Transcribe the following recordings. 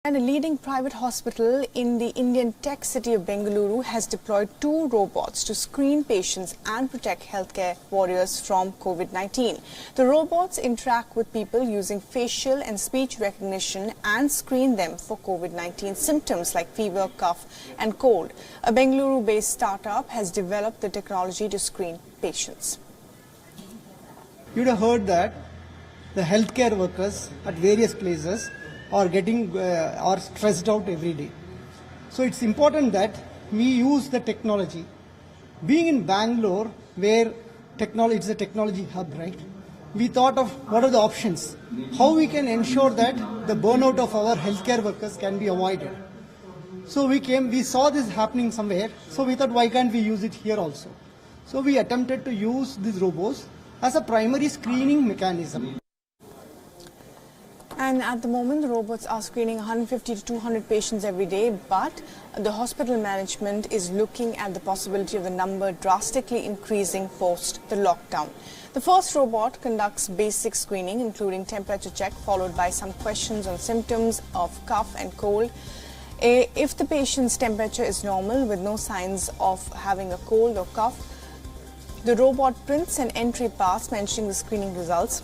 And a leading private hospital in the Indian tech city of Bengaluru has deployed 2 robots to screen patients and protect healthcare warriors from COVID-19. The robots interact with people using facial and speech recognition and screen them for COVID-19 symptoms like fever, cough and cold. A Bengaluru-based startup has developed the technology to screen patients. You'd have heard that the healthcare workers at various places are getting are stressed out every day. So it's important that we use the technology. Being in Bangalore, where technology is a technology hub, right? We thought of what are the options, how we can ensure that the burnout of our healthcare workers can be avoided. So we saw this happening somewhere, so we thought why can't we use it here also? So we attempted to use these robots as a primary screening mechanism. And at the moment, the robots are screening 150 to 200 patients every day, but the hospital management is looking at the possibility of the number drastically increasing post the lockdown. The first robot conducts basic screening, including temperature check, followed by some questions on symptoms of cough and cold. If the patient's temperature is normal with no signs of having a cold or cough, the robot prints an entry pass mentioning the screening results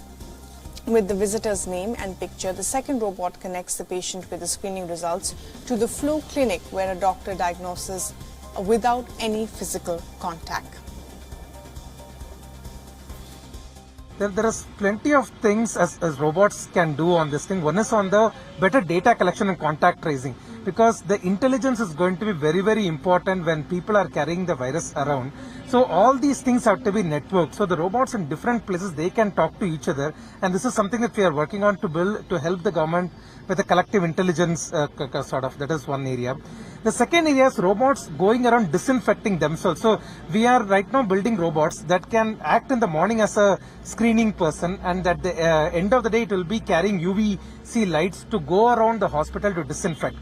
with the visitor's name and picture. The second robot connects the patient with the screening results to the flu clinic, where a doctor diagnoses without any physical contact. There is plenty of things as robots can do on this thing. One is on the better data collection and contact tracing, because the intelligence is going to be very, very important when people are carrying the virus around. So all these things have to be networked. So the robots in different places, they can talk to each other. And this is something that we are working on to build, to help the government with a collective intelligence sort of. That is one area. The second area is robots going around disinfecting themselves. So we are right now building robots that can act in the morning as a screening person, and at the end of the day it will be carrying UVC lights to go around the hospital to disinfect.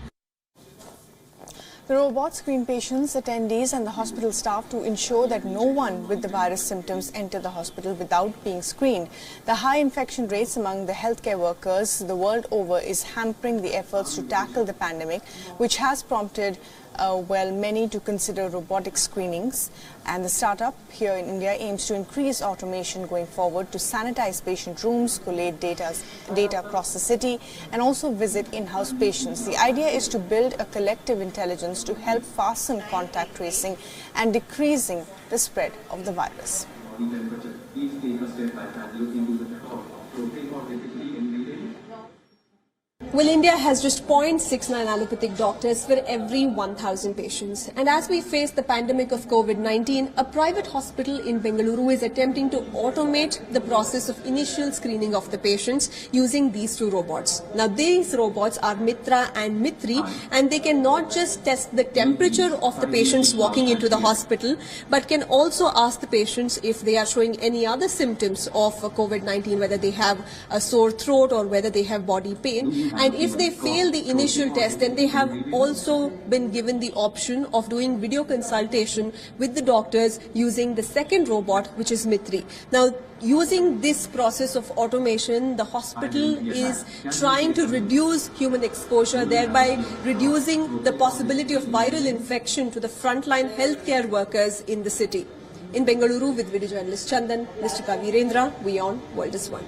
The robots screen patients, attendees and the hospital staff to ensure that no one with the virus symptoms enter the hospital without being screened. The high infection rates among the healthcare workers the world over is hampering the efforts to tackle the pandemic, which has prompted many to consider robotic screenings. And the startup here in India aims to increase automation going forward to sanitize patient rooms, collate data across the city and also visit in-house patients. The idea is to build a collective intelligence to help fasten contact tracing and decreasing the spread of the virus. Well, India has just 0.69 allopathic doctors for every 1,000 patients. And as we face the pandemic of COVID-19, a private hospital in Bengaluru is attempting to automate the process of initial screening of the patients using these 2 robots. Now, these robots are Mitra and Mitri, and they can not just test the temperature of the patients walking into the hospital, but can also ask the patients if they are showing any other symptoms of COVID-19, whether they have a sore throat or whether they have body pain. And if they fail the initial test, then they have also been given the option of doing video consultation with the doctors using the second robot, which is Mitri. Now, using this process of automation, the hospital is trying to reduce human exposure, thereby reducing the possibility of viral infection to the frontline healthcare workers in the city. In Bengaluru with video journalist Chandan, Mr. Virendra, we on World is One.